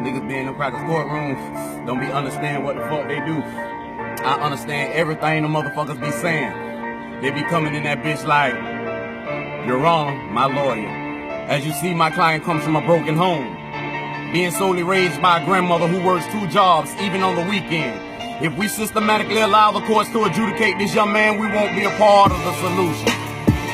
Niggas be in them crackers courtrooms, don't be understand what the fuck they do. I understand everything the motherfuckers be saying. They be coming in that bitch like, Your Honor, my lawyer. As you see, my client comes from a broken home, being solely raised by a grandmother who works 2 jobs, even on the weekend. If we systematically allow the courts to adjudicate this young man, we won't be a part of the solution.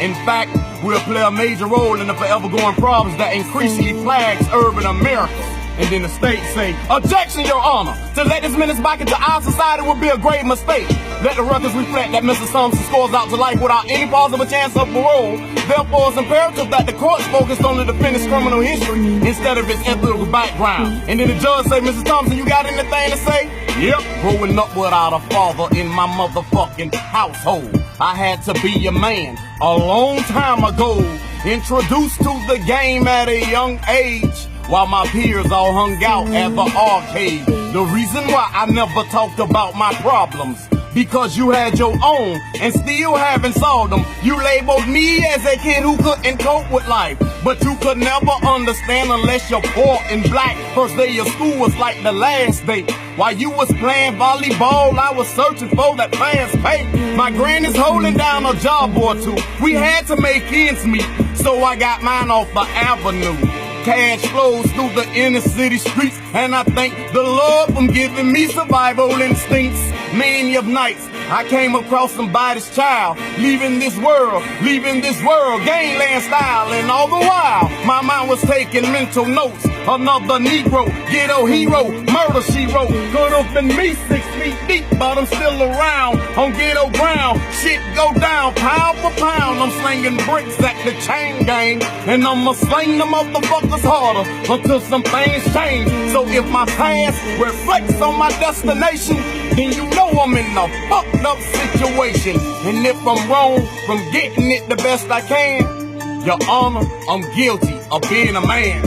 In fact, we'll play a major role in the forever going problems that increasingly plagues urban America. And then the state say, Objection, Your Honor! To let this menace back into our society would be a grave mistake. Let the records reflect that Mr. Thompson scores out to life without any possible chance of parole. Therefore, it's imperative that the courts focus on the defendant's criminal history instead of his ethical background. And then the judge say, Mr. Thompson, you got anything to say? Yep, growing up without a father in my motherfucking household, I had to be a man a long time ago. Introduced to the game at a young age, while my peers all hung out at the arcade. The reason why I never talked about my problems, because you had your own and still haven't solved them. You labeled me as a kid who couldn't cope with life, but you could never understand unless you're poor and black. First day of school was like the last day. While you was playing volleyball, I was searching for that fast pay. My granny's holding down a job or two. We had to make ends meet, so I got mine off the avenue. Cash flows through the inner city streets, and I thank the Lord for giving me survival instincts. Many of nights I came across somebody's child, leaving this world, gangland style. And all the while, my mind was taking mental notes. Another Negro, ghetto hero, murder she wrote. Could have been me 6 feet deep, but I'm still around on ghetto ground. Shit go down, pound for pound. I'm slinging bricks at the chain gang, and I'ma sling the motherfuckers harder until some things change. So if my past reflects on my destination, then you know I'm in a fucked up situation. And if I'm wrong from getting it the best I can, Your Honor, I'm guilty of being a man.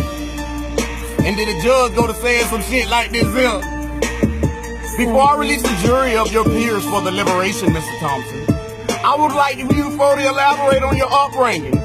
And then the judge go to saying some shit like this here. Before I release the jury of your peers for the liberation, Mr. Thompson, I would like you to further elaborate on your upbringing.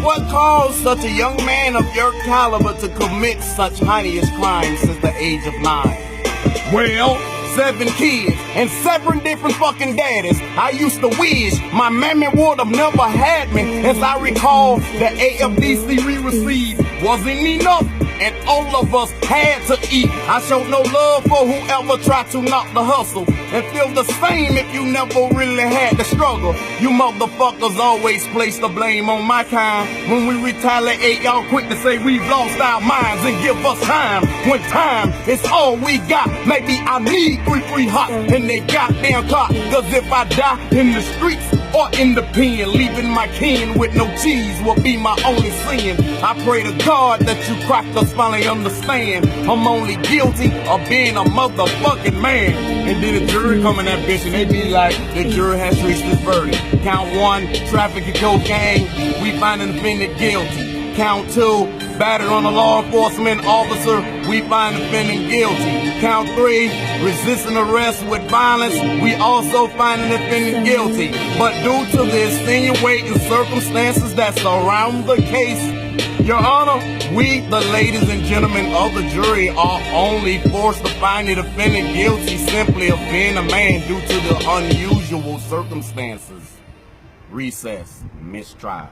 What caused such a young man of your caliber to commit such heinous crimes since the age of 9? Well, 7 kids and 7 different fucking daddies. I used to wish my mammy would have never had me. As I recall, the AFDC we received wasn't enough, and all of us had to eat. I showed no love for whoever tried to knock the hustle, and feel the same if you never really had the struggle. You motherfuckers always place the blame on my kind. When we retaliate, y'all quick to say we've lost our minds and give us time, when time is all we got. Maybe I need 3 free hot and they goddamn caught. Cause if I die in the streets or in the pen, leaving my kin with no cheese will be my only sin. I pray to God that you crackers finally understand I'm only guilty of being a motherfucking man. And then the jury come in that bitch and they be like, the jury has reached this verdict. Count 1, trafficking cocaine, we find an defendant guilty. Count 2, battered on a law enforcement officer, we find the defendant guilty. Count 3, resisting arrest with violence, we also find the defendant guilty. But due to the extenuating circumstances that surround the case, Your Honor, we, the ladies and gentlemen of the jury, are only forced to find the defendant guilty simply of being a man due to the unusual circumstances. Recess, mistrial.